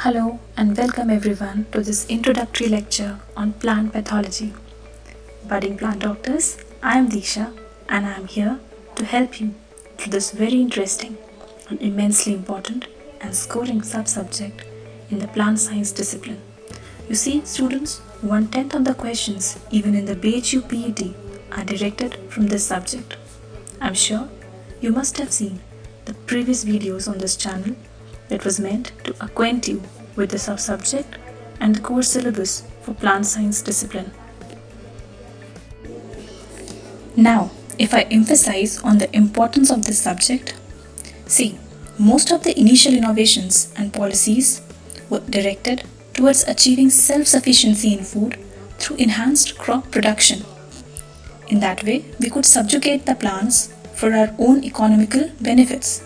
Hello and welcome everyone to this introductory lecture on plant pathology. Budding plant doctors, I am Diksha and I am here to help you through this very interesting and immensely important and scoring subject in the plant science discipline. You see, students, 1/10 of the questions even in the BHU PET are directed from this subject. I'm sure you must have seen the previous videos on this channel that was meant to acquaint you with the subject and the course syllabus for plant science discipline. Now, if I emphasize on the importance of this subject, see, most of the initial innovations and policies were directed towards achieving self-sufficiency in food through enhanced crop production. In that way, we could subjugate the plants for our own economical benefits.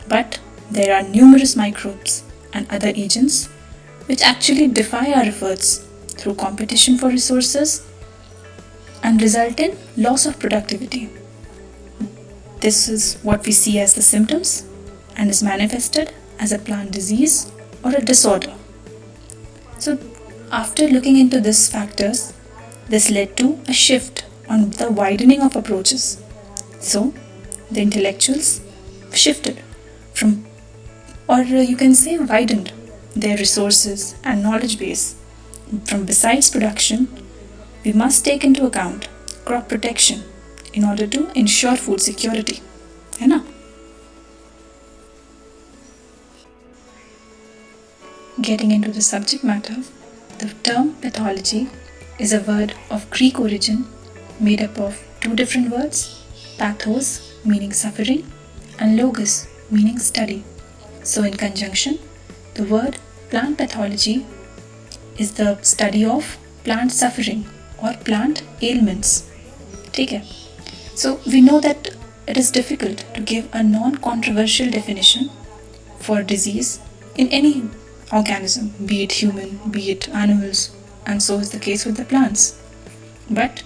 But there are numerous microbes and other agents which actually defy our efforts through competition for resources and result in loss of productivity. This is what we see as the symptoms and is manifested as a plant disease or a disorder. So, after looking into these factors, this led to a shift on the widening of approaches. So, the intellectuals shifted from, or you can say widened, their resources and knowledge base. From besides production, we must take into account crop protection in order to ensure food security. है ना? Getting into the subject matter, the term pathology is a word of Greek origin made up of two different words, pathos meaning suffering and logos meaning study. So in conjunction, the word plant pathology is the study of plant suffering or plant ailments. ठीक है? So we know that it is difficult to give a non-controversial definition for disease in any organism, be it human, be it animals, and so is the case with the plants. But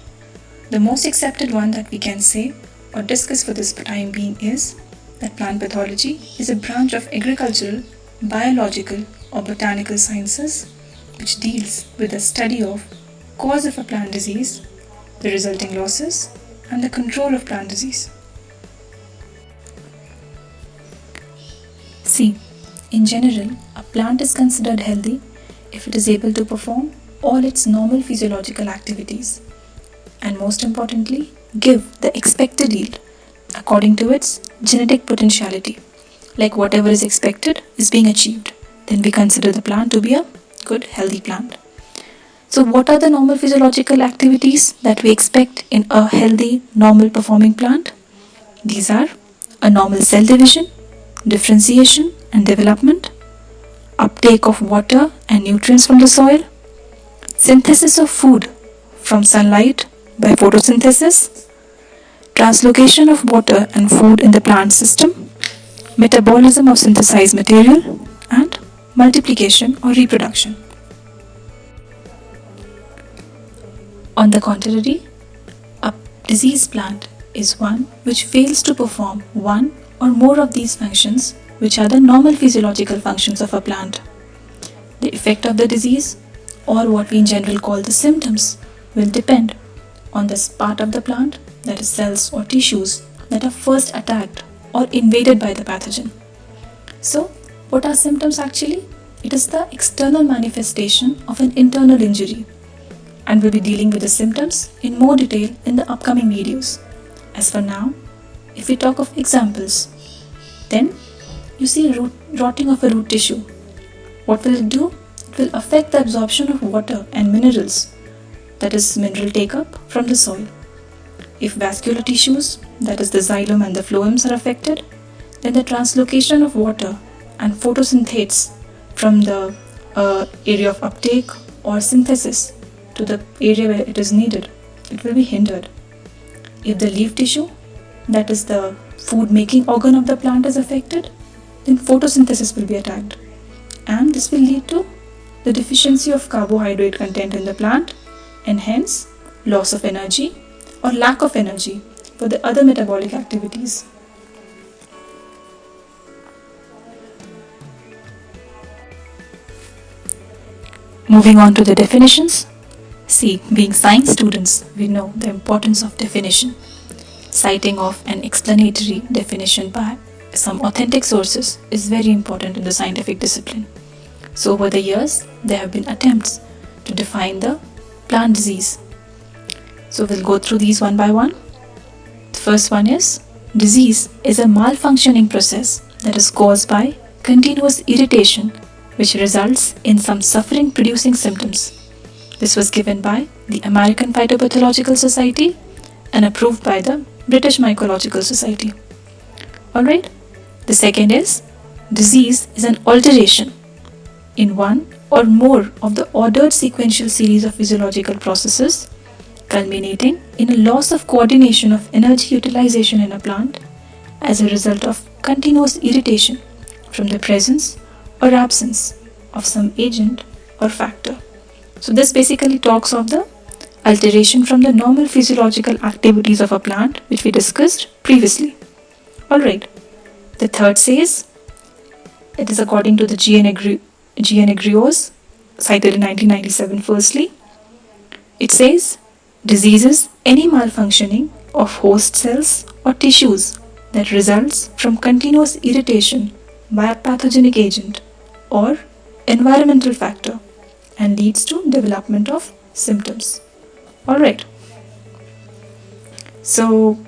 the most accepted one that we can say or discuss for this time being is that plant pathology is a branch of agricultural, biological or botanical sciences which deals with the study of cause of a plant disease, the resulting losses and the control of plant disease. See, in general, a plant is considered healthy if it is able to perform all its normal physiological activities and most importantly, give the expected yield according to its genetic potentiality. Like whatever is expected is being achieved. Then we consider the plant to be a good, healthy plant. So what are the normal physiological activities that we expect in a healthy, normal performing plant? These are a normal cell division, differentiation and development, uptake of water and nutrients from the soil, synthesis of food from sunlight by photosynthesis, translocation of water and food in the plant system, metabolism of synthesized material, and multiplication or reproduction. On the contrary, a diseased plant is one which fails to perform one or more of these functions, which are the normal physiological functions of a plant. The effect of the disease, or what we in general call the symptoms, will depend on this part of the plant, that is cells or tissues, that are first attacked or invaded by the pathogen. So, what are symptoms actually? It is the external manifestation of an internal injury, and we'll be dealing with the symptoms in more detail in the upcoming videos. As for now, if we talk of examples, then you see rotting of a root tissue. What will it do? It will affect the absorption of water and minerals, that is mineral take-up from the soil. If vascular tissues, that is the xylem and the phloems, are affected, then the translocation of water and photosynthase from the area of uptake or synthesis to the area where it is needed, it will be hindered. If the leaf tissue, that is the food making organ of the plant, is affected, then photosynthesis will be attacked, and this will lead to the deficiency of carbohydrate content in the plant and hence loss of energy or lack of energy for the other metabolic activities. Moving on to the definitions. See, being science students, we know the importance of definition. Citing of an explanatory definition by some authentic sources is very important in the scientific discipline. So over the years, there have been attempts to define the plant disease. So we'll go through these one by one. The first one is, disease is a malfunctioning process that is caused by continuous irritation which results in some suffering producing symptoms. This was given by the American Phytopathological Society and approved by the British Mycological Society. Alright, the second is, disease is an alteration in one or more of the ordered sequential series of physiological processes culminating in a loss of coordination of energy utilization in a plant as a result of continuous irritation from the presence or absence of some agent or factor. So this basically talks of the alteration from the normal physiological activities of a plant which we discussed previously. Alright, the third says, it is according to the Agrios, cited in 1997 firstly. It says, disease is any malfunctioning of host cells or tissues that results from continuous irritation by a pathogenic agent or environmental factor and leads to development of symptoms. Alright. So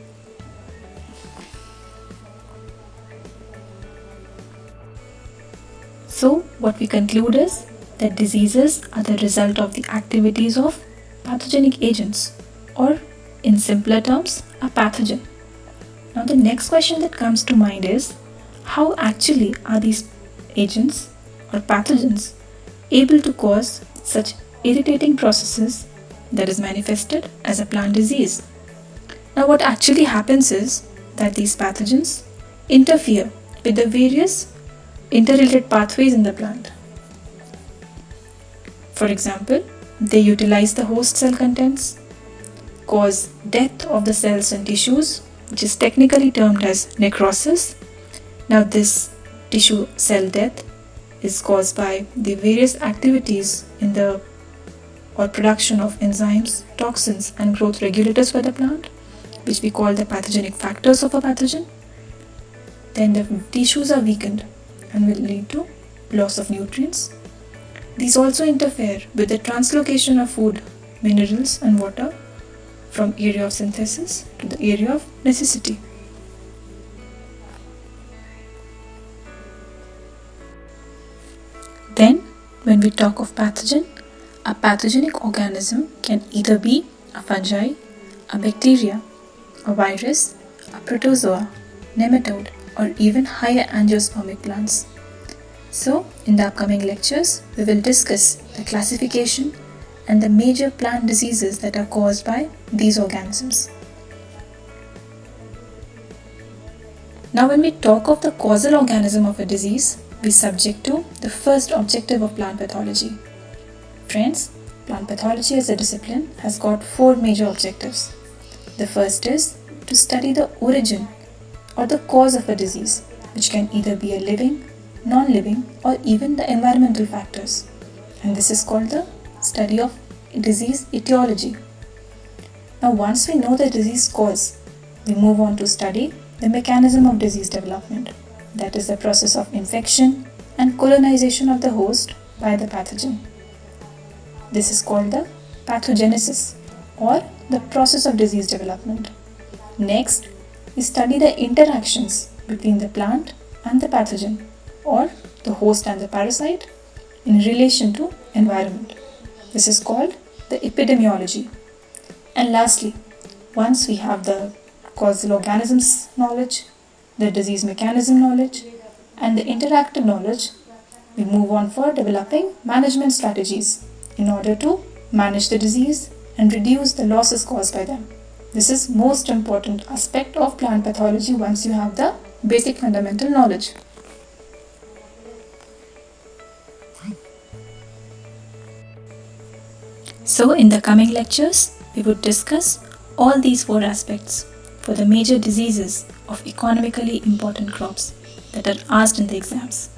what we conclude is that diseases are the result of the activities of pathogenic agents, or in simpler terms, a pathogen. Now the next question that comes to mind is, how actually are these agents or pathogens able to cause such irritating processes that is manifested as a plant disease? Now what actually happens is that these pathogens interfere with the various interrelated pathways in the plant. For example, they utilize the host cell contents, cause death of the cells and tissues, which is technically termed as necrosis. Now this tissue cell death is caused by the various activities in the or production of enzymes, toxins and growth regulators for the plant, which we call the pathogenic factors of a pathogen. Then the tissues are weakened and will lead to loss of nutrients. These also interfere with the translocation of food, minerals and water from area of synthesis to the area of necessity. Then, when we talk of pathogen, a pathogenic organism can either be a fungi, a bacteria, a virus, a protozoa, nematode, or even higher angiospermic plants. So, in the upcoming lectures, we will discuss the classification and the major plant diseases that are caused by these organisms. Now, when we talk of the causal organism of a disease, we subject to the first objective of plant pathology. Friends, plant pathology as a discipline has got 4 major objectives. The first is to study the origin or the cause of a disease, which can either be a living, non-living, or even the environmental factors. And this is called the study of disease etiology. Now, once we know the disease cause, we move on to study the mechanism of disease development. That is the process of infection and colonization of the host by the pathogen. This is called the pathogenesis or the process of disease development. Next, we study the interactions between the plant and the pathogen or the host and the parasite in relation to environment. This is called the epidemiology. And lastly, once we have the causal organisms knowledge, the disease mechanism knowledge, and the interactive knowledge, we move on for developing management strategies in order to manage the disease and reduce the losses caused by them. This is most important aspect of plant pathology once you have the basic fundamental knowledge. So in the coming lectures, we would discuss all these 4 aspects for the major diseases of economically important crops that are asked in the exams.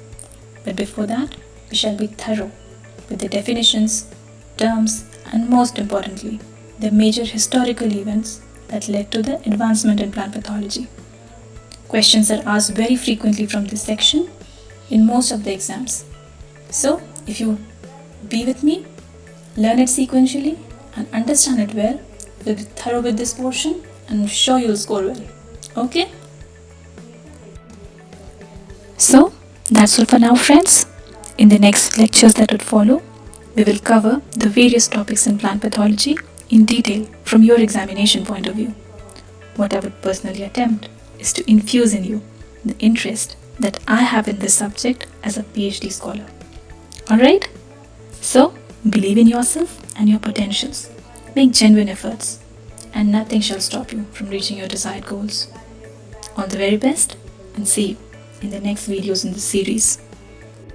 But before that, we shall be thorough with the definitions, terms, and most importantly, the major historical events that led to the advancement in plant pathology. Questions are asked very frequently from this section in most of the exams. So, if you be with me, learn it sequentially and understand it well, you'll be thorough with this portion and I'm sure you'll score well. Okay? So, that's all for now, friends. In the next lectures that would follow, we will cover the various topics in plant pathology in detail from your examination point of view. What I would personally attempt is to infuse in you the interest that I have in this subject as a PhD scholar. Alright? So, believe in yourself and your potentials. Make genuine efforts, and nothing shall stop you from reaching your desired goals. All the very best, and see you in the next videos in this series.